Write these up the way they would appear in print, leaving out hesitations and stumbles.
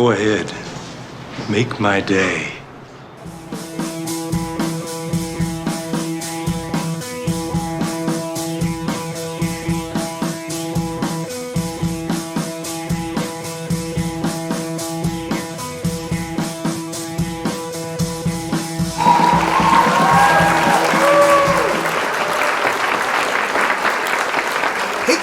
Go ahead. Make my day.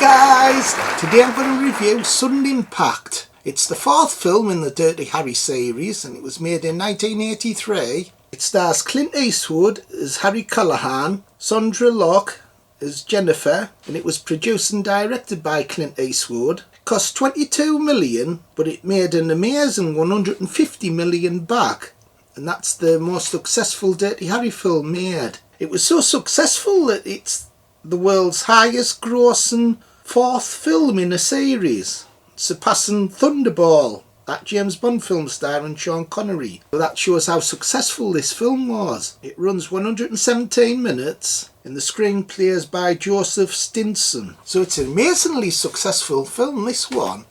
Guys, today I'm going to review Sudden Impact. It's the fourth film in the Dirty Harry series and it was made in 1983. It stars Clint Eastwood as Harry Callahan, Sondra Locke as Jennifer, and it was produced and directed by Clint Eastwood. It cost 22 million, but it made an amazing 150 million back, and that's the most successful Dirty Harry film made. It was so successful that it's the world's highest grossing fourth film in a series, surpassing Thunderball, that James Bond film starring Sean Connery. So that shows how successful this film was. It runs 117 minutes and the screenplay is by Joseph Stinson. So it's an amazingly successful film, this one.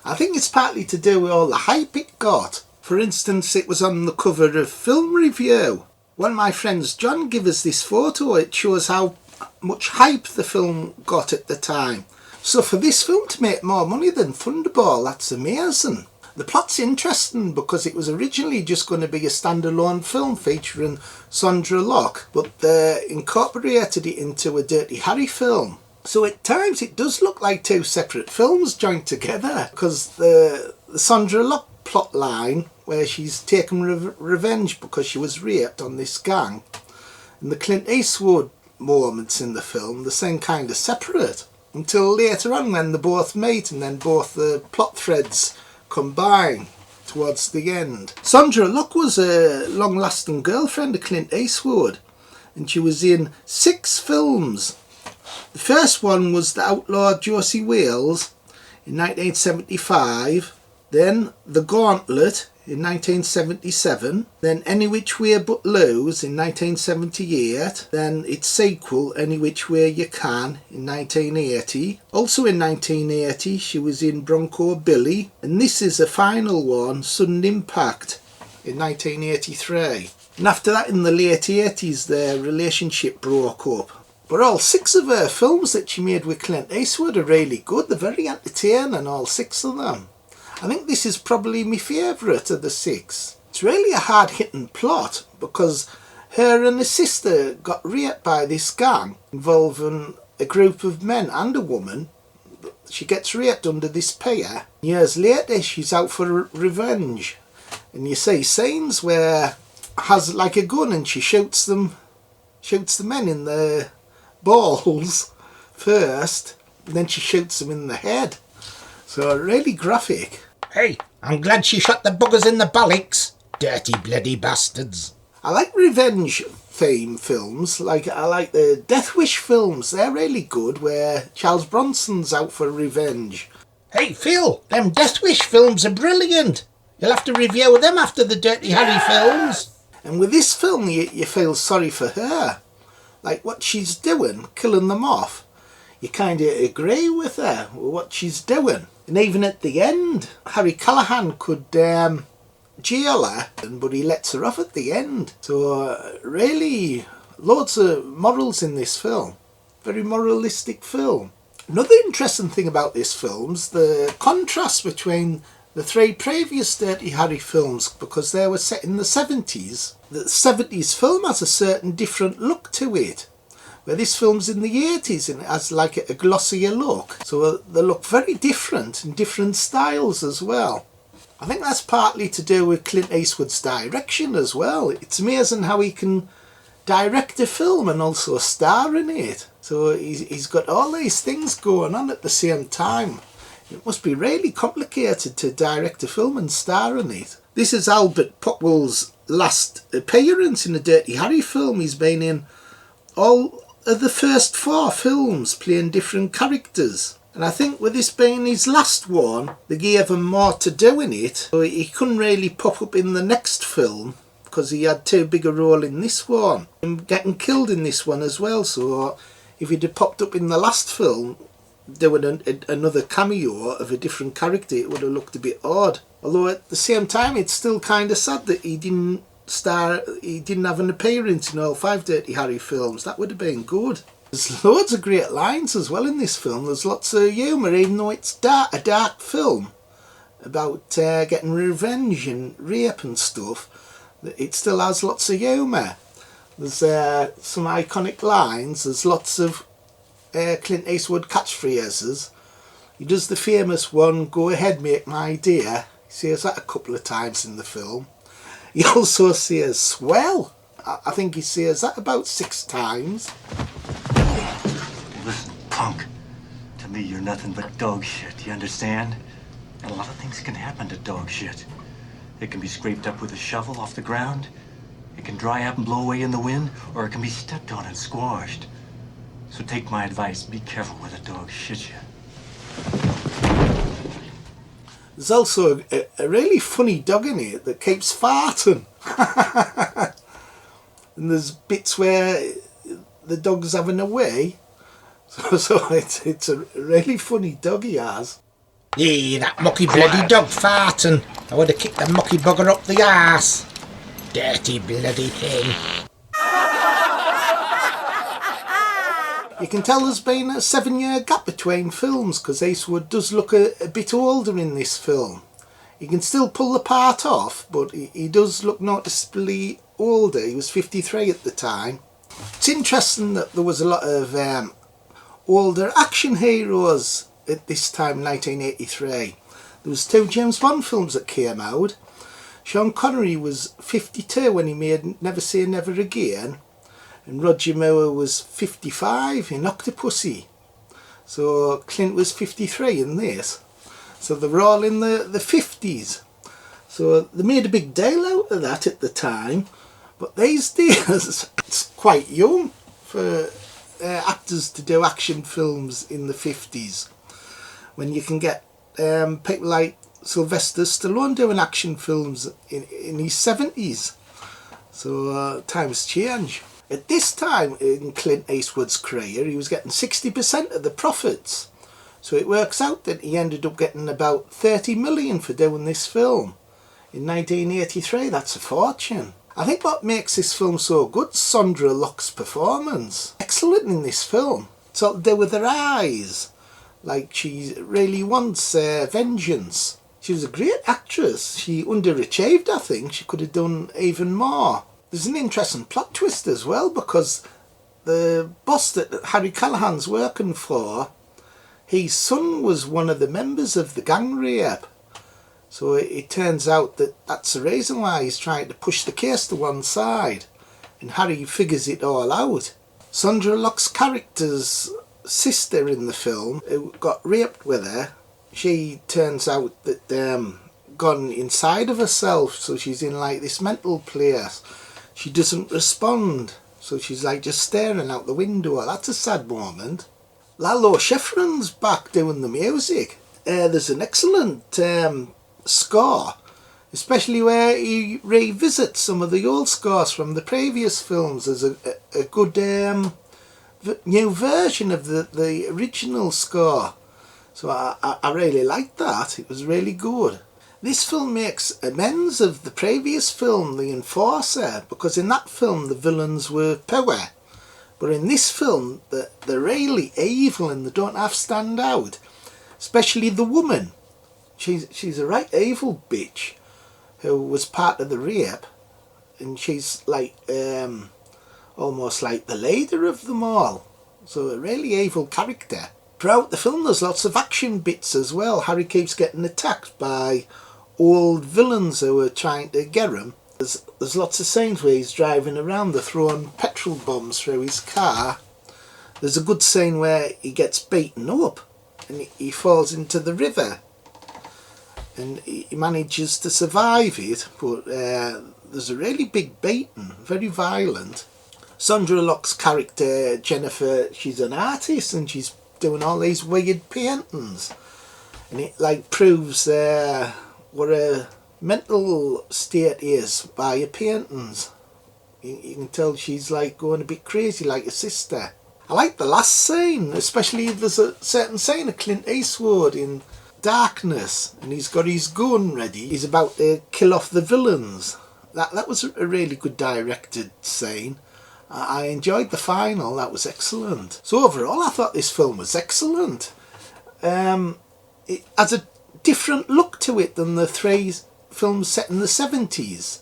I think it's partly to do with all the hype it got. For instance, it was on the cover of Film Review. One of my friends, John, gave us this photo. It shows how much hype the film got at the time. So for this film to make more money than Thunderball, that's amazing. The plot's interesting because it was originally just going to be a standalone film featuring Sondra Locke, but they incorporated it into a Dirty Harry film. So at times it does look like two separate films joined together, because the Sondra Locke plot line, where she's taken revenge because she was raped on this gang, and the Clint Eastwood moments in the film, the same kind of separate. Until later on when they both meet and then both the plot threads combine towards the end. Sondra Locke was a long-lasting girlfriend of Clint Eastwood and she was in 6 films. The first one was The Outlaw Josie Wales in 1975, then The Gauntlet in 1977, then Any Which Way But Loose in 1978, then its sequel Any Which Way You Can in 1980. Also in 1980 she was in Bronco Billy, and this is the final one, Sudden Impact, in 1983. And after that, in the late 80s, their relationship broke up. But all 6 of her films that she made with Clint Eastwood are really good. They're very entertaining, all 6 of them. I think this is probably my favourite of the 6. It's really a hard-hitting plot because her and her sister got raped by this gang involving a group of men and a woman. She gets raped under this pier. Years later she's out for revenge, and you see scenes where has like a gun and she shoots the men in the balls first, and then she shoots them in the head. So really graphic. Hey, I'm glad she shot the buggers in the bollocks. Dirty bloody bastards. I like revenge theme films. I like the Death Wish films. They're really good, where Charles Bronson's out for revenge. Hey Phil, them Death Wish films are brilliant. You'll have to review them after the Dirty Harry films. And with this film you feel sorry for her. Like what she's doing, killing them off. You kind of agree with her, with what she's doing. And even at the end, Harry Callahan could jail her, but he lets her off at the end. So really, loads of morals in this film. Very moralistic film. Another interesting thing about this film's the contrast between the 3 previous Dirty Harry films, because they were set in the 70s. The 70s film has a certain different look to it, where this film's in the 80s and it has like a glossier look. So they look very different in different styles as well. I think that's partly to do with Clint Eastwood's direction as well. It's amazing how he can direct a film and also star in it. So he's got all these things going on at the same time. It must be really complicated to direct a film and star in it. This is Albert Popwell's last appearance in a Dirty Harry film. He's been in all of the first 4 films playing different characters, and I think with this being his last one they gave him more to do in it, so he couldn't really pop up in the next film because he had too big a role in this one and getting killed in this one as well. So if he'd have popped up in the last film doing another cameo of a different character, it would have looked a bit odd. Although at the same time, it's still kind of sad that he didn't have an appearance in all 5 Dirty Harry films. That would have been good. There's loads of great lines as well in this film. There's lots of humour, even though it's a dark film about getting revenge and rape and stuff. It still has lots of humour. There's some iconic lines. There's lots of Clint Eastwood catchphrases. He does the famous one, "Go ahead, make my day." He says that a couple of times in the film. He also says "swell." I think he says that about 6 times. Listen, punk. To me, you're nothing but dog shit, you understand? And a lot of things can happen to dog shit. It can be scraped up with a shovel off the ground. It can dry up and blow away in the wind, or it can be stepped on and squashed. So take my advice, be careful where the dog shits you. There's also a really funny dog in it that keeps farting. And there's bits where the dog's having a wee. So it's a really funny dog he has. Yeah, that mucky bloody dog farting. I would have kicked the mucky bugger up the arse. Dirty bloody thing. You can tell there's been a 7-year gap between films because Eastwood does look a bit older in this film. He can still pull the part off, but he does look noticeably older. He was 53 at the time. It's interesting that there was a lot of older action heroes at this time, 1983. There was 2 James Bond films that came out. Sean Connery was 52 when he made Never Say Never Again, and Roger Moore was 55 in Octopussy. So Clint was 53 in this. So they were all in the 50s. So they made a big deal out of that at the time. But these days, it's quite young for actors to do action films in the 50s. When you can get people like Sylvester Stallone doing action films in his 70s. So times change. At this time in Clint Eastwood's career, he was getting 60% of the profits. So it works out that he ended up getting about 30 million for doing this film. In 1983, that's a fortune. I think what makes this film so good is Sondra Locke's performance. Excellent in this film. It's all to do with her eyes. Like she really wants vengeance. She was a great actress. She underachieved, I think. She could have done even more. There's an interesting plot twist as well, because the boss that Harry Callahan's working for, his son was one of the members of the gang rape. So it turns out that that's the reason why he's trying to push the case to one side. And Harry figures it all out. Sondra Locke's character's sister in the film, who got raped with her, she turns out that gone inside of herself, so she's in like this mental place. She doesn't respond, so she's like just staring out the window. That's a sad moment. Lalo Schifrin's back doing the music. There's an excellent score, especially where he revisits some of the old scores from the previous films. There's a good new version of the original score. So I really liked that. It was really good. This film makes amends of the previous film, The Enforcer, because in that film the villains were poor. But in this film, they're really evil and they don't half stand out. Especially the woman. She's a right evil bitch who was part of the rape. And she's like almost like the leader of them all. So a really evil character. Throughout the film there's lots of action bits as well. Harry keeps getting attacked by old villains who are trying to get him. There's lots of scenes where he's driving around, they're throwing petrol bombs through his car. There's a good scene where he gets beaten up and he falls into the river. And he manages to survive it, but there's a really big beating, very violent. Sondra Locke's character, Jennifer, she's an artist and she's doing all these weird paintings. And it like proves what a mental state is by her paintings. You can tell she's like going a bit crazy like her sister. I like the last scene, especially there's a certain scene of Clint Eastwood in darkness and he's got his gun ready. He's about to kill off the villains. That was a really good directed scene. I enjoyed the final, that was excellent. So overall I thought this film was excellent. It has a different look to it than the three films set in the 70s.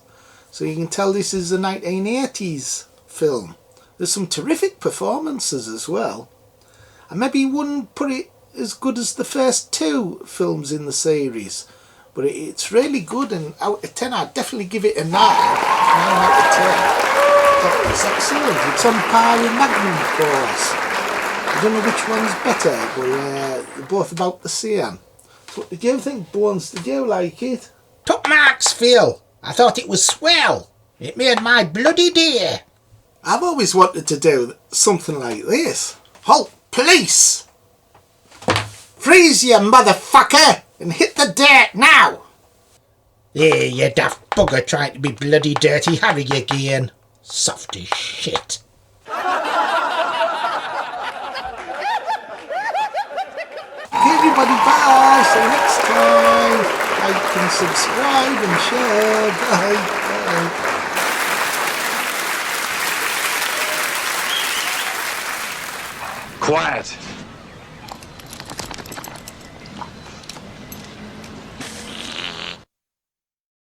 So you can tell this is a 1980s film. There's some terrific performances as well. I maybe wouldn't put it as good as the first two films in the series, but it's really good, and out of 10 I'd definitely give it a 9 out of 10. It's excellent. It's on par with Magnum Force. I don't know which one's better, but they're both about the same. So what did you think, Bones? Did you like it? Top marks, Phil. I thought it was swell. It made my bloody day. I've always wanted to do something like this. Halt, police! Freeze, you motherfucker, and hit the dirt now! There, you daft bugger trying to be bloody Dirty Harry again. Soft as shit. Okay, everybody, bye. See you next time. Like and subscribe and share. Bye. Bye. Quiet.